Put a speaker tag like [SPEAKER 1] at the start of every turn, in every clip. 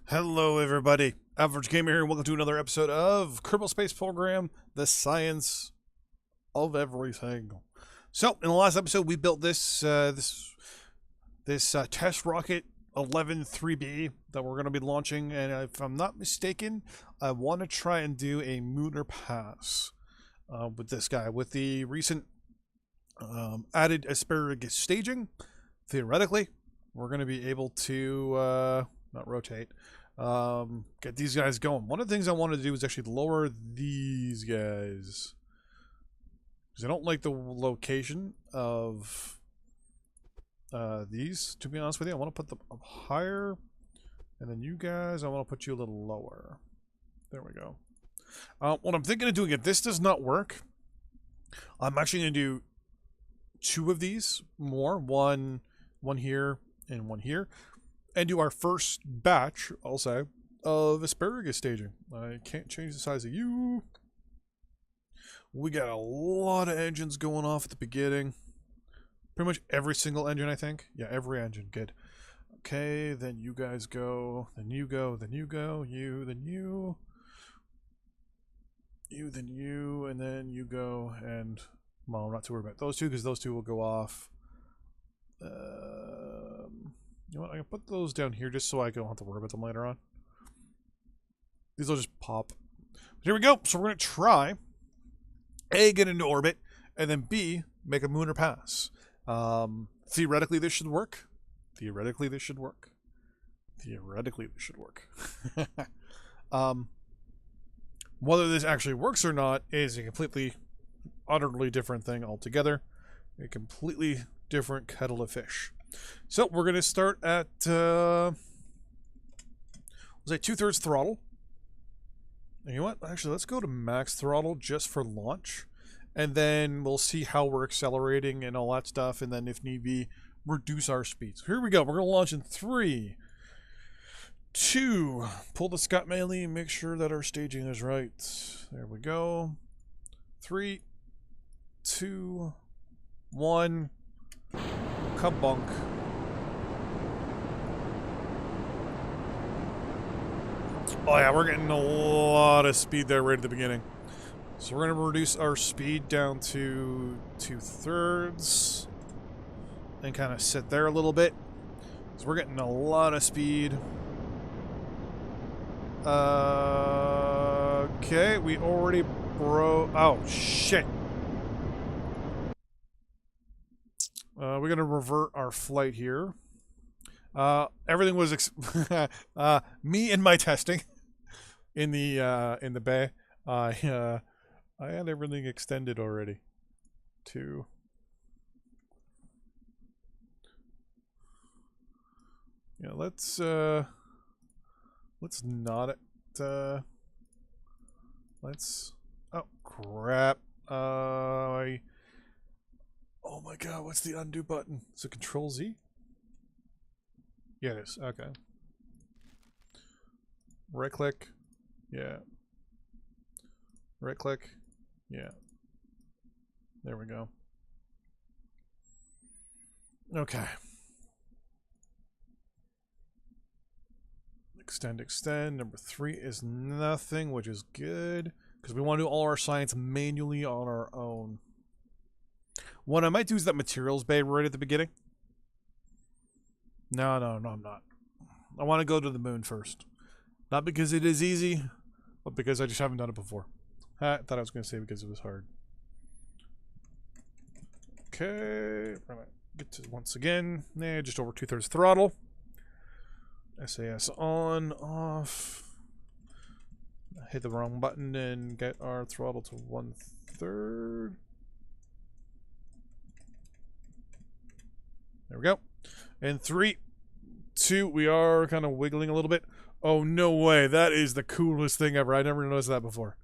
[SPEAKER 1] Hello, everybody. Average Gamer here, and welcome to another episode of Kerbal Space Program: The Science of Everything. So, in the last episode, we built this test rocket 11-3B that we're going to be launching, and if I'm not mistaken, I want to try and do a Munar pass with this guy with the recent added asparagus staging. Theoretically, we're going to be able to not rotate. Get these guys going. One of the things I wanted to do is actually lower these guys, because I don't like the location of these, to be honest with you. I want to put them up higher, and then you guys, I want to put you a little lower. There we go. What I'm thinking of doing, if this does not work, I'm actually going to do two of these more, one here and one here, and do our first batch, I'll say, of asparagus staging. I can't change the size of you. We got a lot of engines going off at the beginning. Pretty much every single engine, I think. Yeah, every engine. Good. Okay, then you guys go. Then you go. Then you go. You, then you. You, then you. And then you go. And, well, I'm not too worried about those two, because those two will go off. You know what? I can put those down here just so I don't have to worry about them later on. These will just pop. But here we go. So we're going to try A, get into orbit, and then B, make a Munar pass. Theoretically, this should work. Theoretically, this should work. Theoretically, this should work. Whether this actually works or not is a completely, utterly different thing altogether. A completely different kettle of fish. So we're going to start at, let's say 2/3 throttle. And you know what? Actually, let's go to max throttle just for launch. And then we'll see how we're accelerating and all that stuff. And then if need be, reduce our speeds. Here we go. We're going to launch in 3, 2. Pull the Scott Manley and make sure that our staging is right. There we go. 3, 2, 1. Kabunk. Oh yeah, we're getting a lot of speed there right at the beginning. So we're going to reduce our speed down to 2/3 and kind of sit there a little bit. So we're getting a lot of speed. Okay, we already broke. Oh shit. We're going to revert our flight here. Everything was me and my testing in the bay. I had everything extended already to let's not it let's oh crap. Oh my god, what's the undo button? Is it Control Z? Yeah, it is. Okay. Right click. Yeah. Right click. Yeah. There we go. Okay. Extend, extend. Number 3 is nothing, which is good, because we want to do all our science manually on our own. What I might do is that materials bay right at the beginning. No, I'm not. I want to go to the moon first. Not because it is easy, but because I just haven't done it before. I thought I was going to say because it was hard. Okay. We're going to get to, once again, just over 2/3 throttle. SAS on, off. Hit the wrong button and get our throttle to 1/3. There we go. And 3, 2, we are kind of wiggling a little bit. Oh, no way. That is the coolest thing ever. I never noticed that before.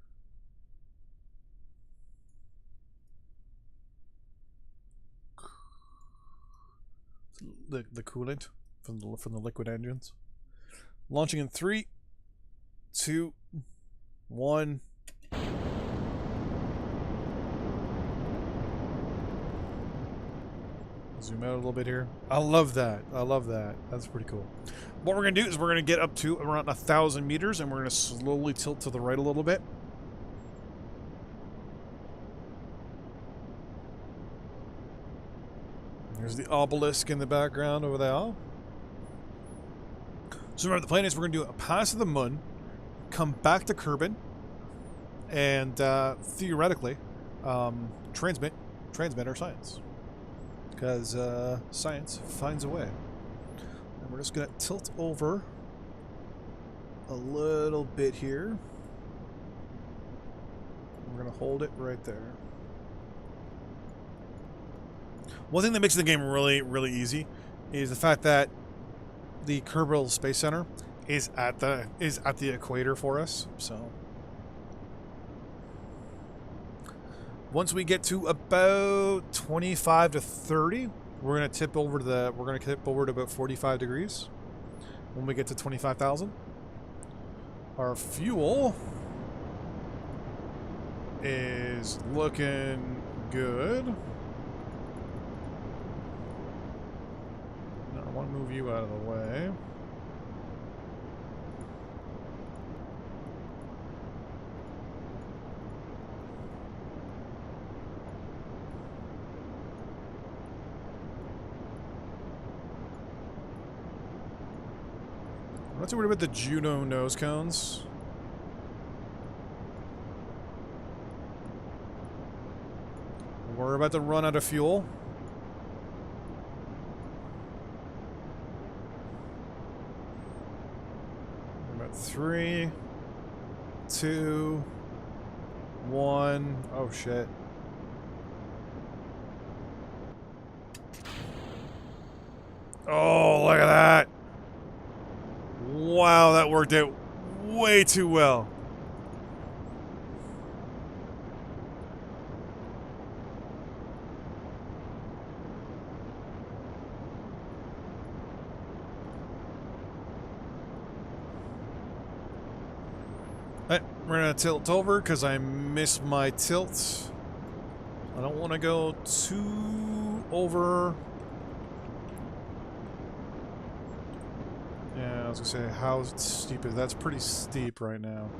[SPEAKER 1] The coolant from the liquid engines. Launching in 3, 2, 1. Zoom out a little bit here. I love that. I love that. That's pretty cool. What we're going to do is we're going to get up to around 1,000 meters, and we're going to slowly tilt to the right a little bit. There's the obelisk in the background over there. So remember, the plan is we're going to do a pass of the moon, come back to Kerbal, and theoretically transmit our science. Because science finds a way. And we're just going to tilt over a little bit here. We're going to hold it right there. One thing that makes the game really, really easy is the fact that the Kerbal Space Center is at the equator for us. So once we get to about 25 to 30, we're gonna tip over to about 45 degrees. When we get to 25,000, our fuel is looking good. Now I want to move you out of the way. I'm not too worried about the Juno nose cones. We're about to run out of fuel. About 3, 2, 1. Oh shit. Oh, look at that. Wow, that worked out way too well. Alright, we're gonna tilt over because I missed my tilt. I don't want to go too over. Yeah, I was gonna say, how steep is that's pretty steep right now.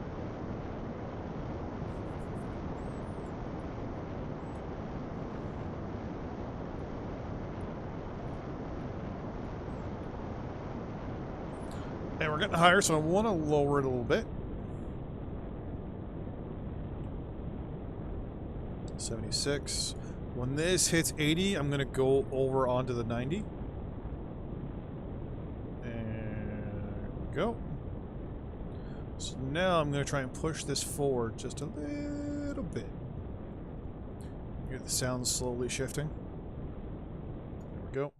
[SPEAKER 1] And we're getting higher, so I want to lower it a little bit. 76. When this hits 80, I'm gonna go over onto the 90. Go. So now I'm going to try and push this forward just a little bit. Hear the sound slowly shifting. There we go.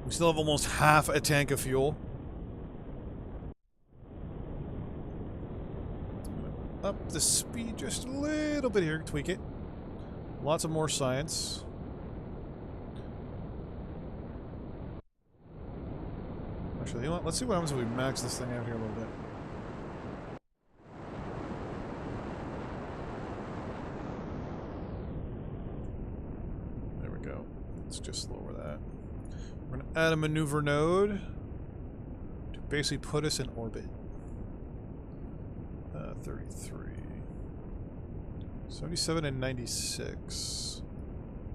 [SPEAKER 1] We still have almost half a tank of fuel. Up the speed just a little bit here, tweak it. Lots of more science. Actually, you know what? Let's see what happens if we max this thing out here a little bit. There we go. Let's just lower that. We're going to add a maneuver node to basically put us in orbit. 33. 77 and 96.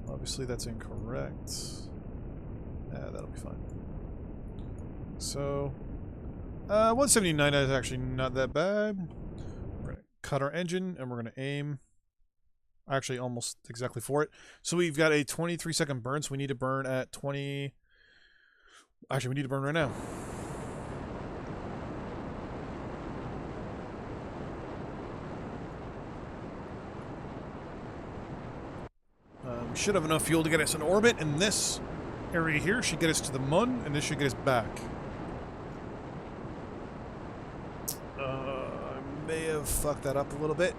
[SPEAKER 1] Obviously that's incorrect. That'll be fine. So, 179 is actually not that bad. We're going to cut our engine and we're going to aim. Actually, almost exactly for it. So we've got a 23-second burn, so we need to burn at 20... Actually, we need to burn right now. We should have enough fuel to get us in orbit, and this area here should get us to the moon, and this should get us back. I may have fucked that up a little bit.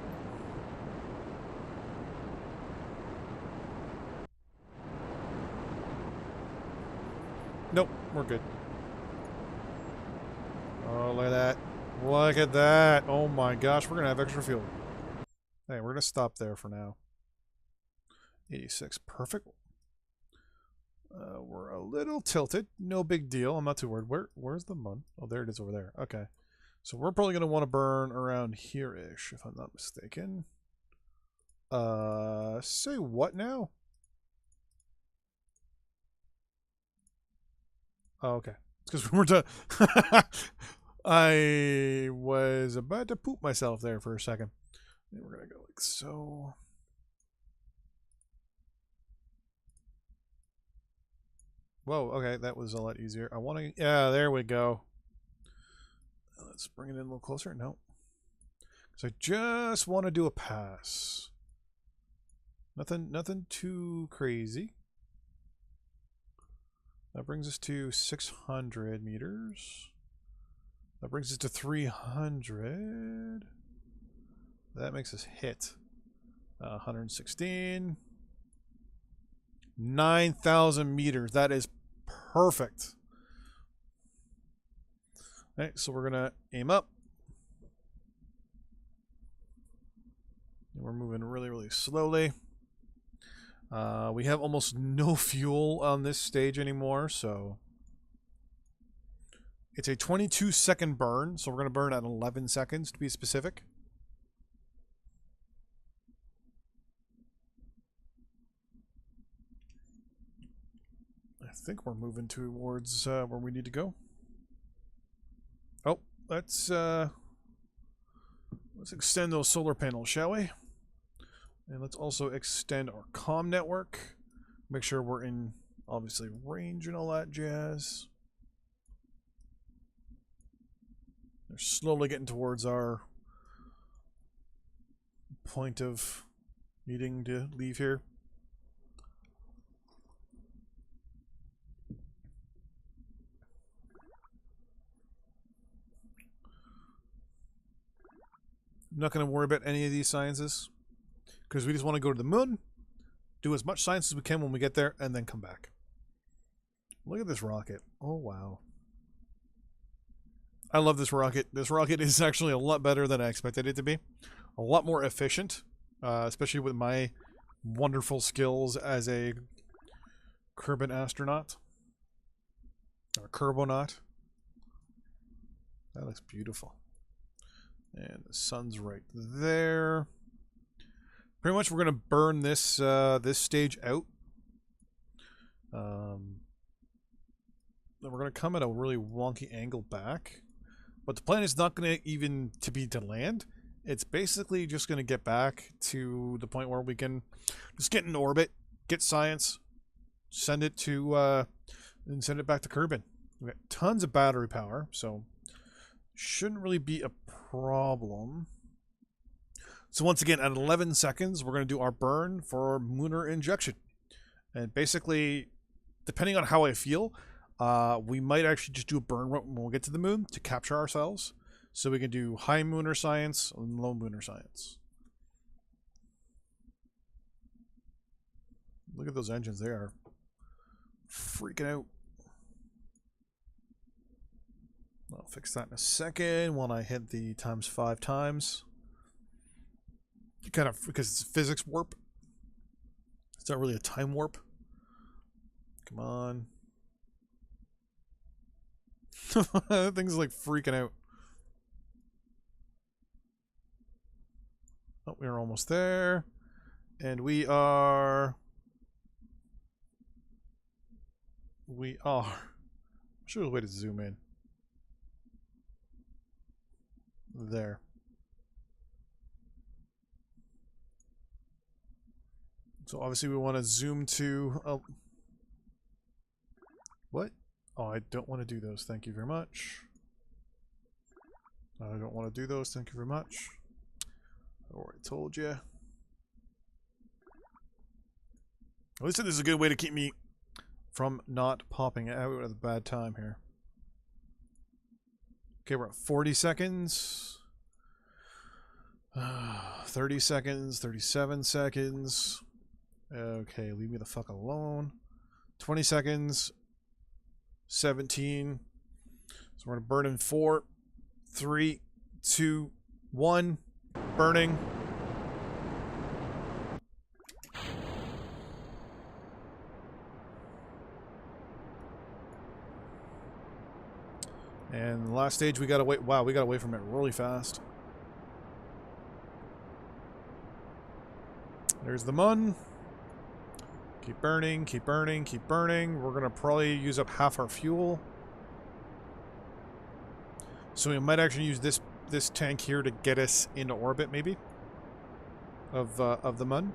[SPEAKER 1] Nope, we're good. Oh, look at that. Look at that. Oh my gosh, we're gonna have extra fuel. Hey, we're gonna stop there for now. 86, perfect. We're a little tilted. No big deal. I'm not too worried. Where's the mud? Oh, there it is over there. Okay. So we're probably going to want to burn around here-ish, if I'm not mistaken. Say what now? Oh, okay. It's because we were done. I was about to poop myself there for a second. And we're going to go like so. Whoa, okay, that was a lot easier. I want to... Yeah, there we go. Let's bring it in a little closer. No. Because I just want to do a pass. Nothing too crazy. That brings us to 600 meters. That brings us to 300. That makes us hit 116. 9,000 meters. That is perfect. Okay, so we're going to aim up. And we're moving really, really slowly. We have almost no fuel on this stage anymore, so it's a 22-second burn, so we're going to burn at 11 seconds to be specific. I think we're moving towards where we need to go. Oh, let's extend those solar panels, shall we? And let's also extend our comm network. Make sure we're in, obviously, range and all that jazz. They're slowly getting towards our point of needing to leave here. I'm not going to worry about any of these sciences, because we just want to go to the moon, do as much science as we can when we get there, and then come back. Look at this rocket. Oh, wow. I love this rocket. This rocket is actually a lot better than I expected it to be. A lot more efficient, especially with my wonderful skills as a Kerbal astronaut. Or Kerbonaut. That looks beautiful. And the sun's right there. Pretty much we're going to burn this this stage out. Then we're going to come at a really wonky angle back. But the plan is not going to even be to land. It's basically just going to get back to the point where we can just get in orbit, get science, send it to and send it back to Kerbal. We've got tons of battery power, so shouldn't really be a problem. So once again, at 11 seconds, we're going to do our burn for Munar injection. And basically, depending on how I feel, we might actually just do a burn when we get to the moon to capture ourselves. So we can do high Munar science and low Munar science. Look at those engines. They are freaking out. I'll fix that in a second when I hit the ×5 times. Kind of, because it's physics warp. It's not really a time warp. Come on. That thing's like freaking out. Oh, we're almost there. And we are... I'm sure there's a way to zoom in. There. So obviously we want to zoom to... What? Oh, I don't want to do those. Thank you very much. I don't want to do those. Thank you very much. I already told you. At least this is a good way to keep me from not popping out at a bad time here. Okay, we're at 40 seconds. 30 seconds. 37 seconds. Okay, leave me the fuck alone. 20 seconds. 17. So we're going to burn in 4, 3, 2, 1. Burning. And the last stage we got away. Wow, we got away from it really fast. There's the mun. Keep burning, keep burning, keep burning. We're gonna probably use up half our fuel. So we might actually use this tank here to get us into orbit, maybe. Of the mun.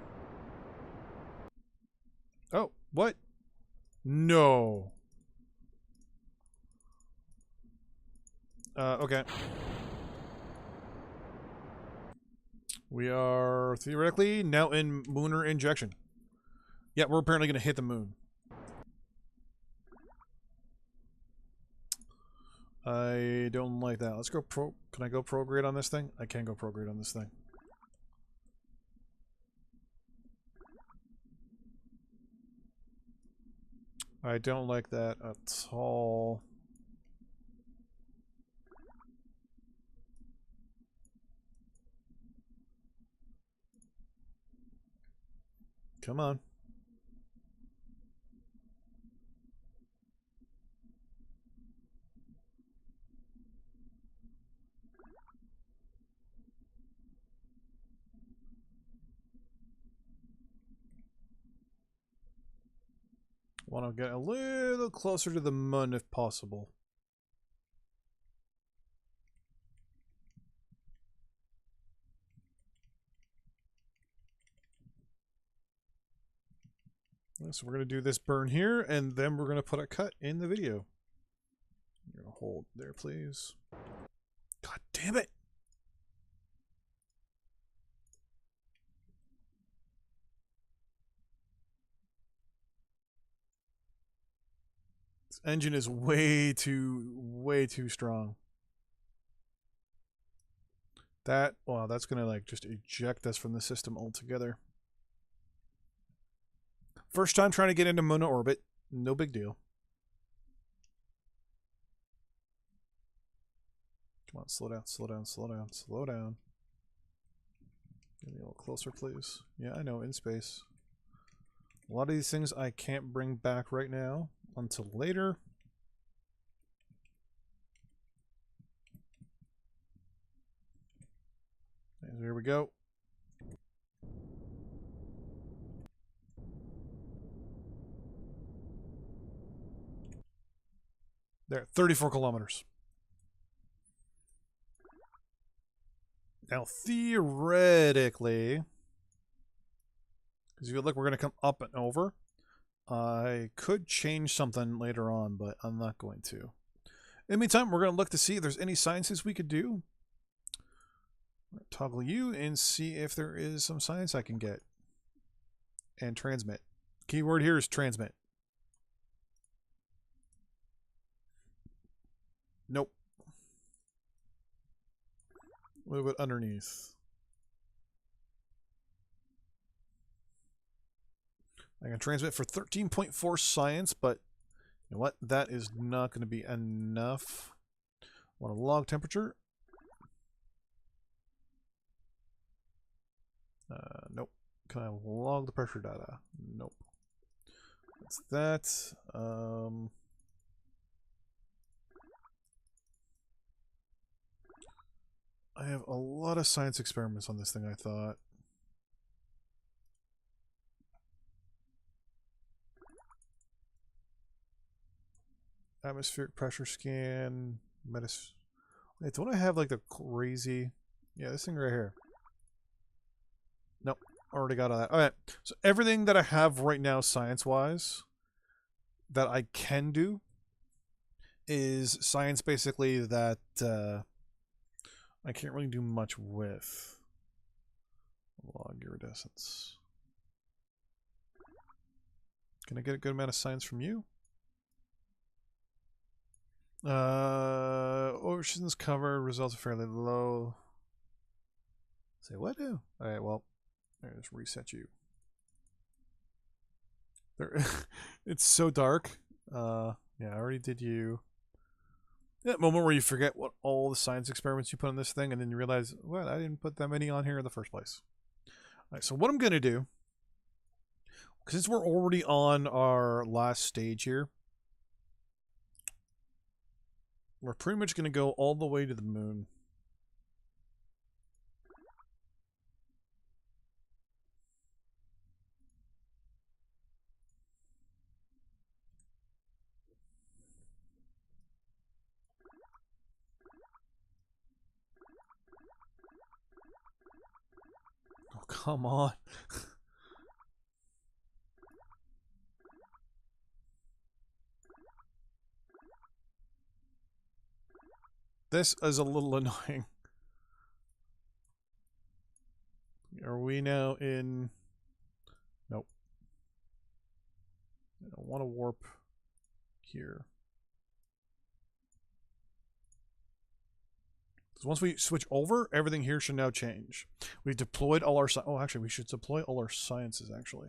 [SPEAKER 1] Oh, what? No. Okay. We are theoretically now in Munar injection. Yeah, we're apparently going to hit the moon. I don't like that. Let's go pro... Can I go prograde on this thing? I can go prograde on this thing. I don't like that at all. Come on. Want to get a little closer to the moon if possible. So we're going to do this burn here, and then we're going to put a cut in the video. You're going to hold there, please. God damn it! This engine is way too strong. That, wow, that's going to like just eject us from the system altogether. First time trying to get into Munar orbit. No big deal. Come on, slow down, slow down, slow down, slow down. Get me a little closer, please. Yeah, I know, in space. A lot of these things I can't bring back right now until later. And here we go. There, 34 kilometers. Now, theoretically, because if you look, we're going to come up and over. I could change something later on, but I'm not going to. In the meantime, we're going to look to see if there's any sciences we could do. Toggle you and see if there is some science I can get. And transmit. Keyword here is transmit. Nope. Move it underneath. I can transmit for 13.4 science, but you know what? That is not going to be enough. I want a log temperature. Nope. Can I log the pressure data? Nope. That's that. I have a lot of science experiments on this thing, I thought. Atmospheric pressure scan. Wait, don't I have like the crazy... Yeah, this thing right here. Nope. Already got all that. Alright. So everything that I have right now science-wise that I can do is science basically that I can't really do much with. Log iridescence. Can I get a good amount of science from you? Oceans covered, results are fairly low. Say what now? Alright, well, let's reset you. There, it's so dark. Yeah, I already did you. That moment where you forget what all the science experiments you put on this thing, and then you realize, what, I didn't put that many on here in the first place. Alright, so what I'm going to do, since we're already on our last stage here, We're pretty much going to go all the way to the moon. Oh, come on. This is a little annoying. Are we now in... Nope. I don't want to warp here. Because once we switch over, everything here should now change. We've deployed all our... Oh, actually, we should deploy all our sciences, actually.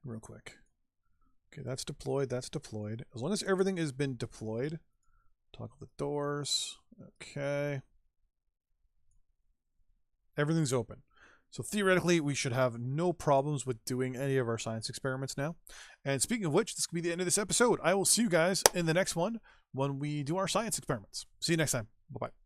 [SPEAKER 1] Real quick. Okay, that's deployed. That's deployed. As long as everything has been deployed. Toggle the doors. Okay. Everything's open. So theoretically, we should have no problems with doing any of our science experiments now. And speaking of which, this could be the end of this episode. I will see you guys in the next one when we do our science experiments. See you next time. Bye-bye.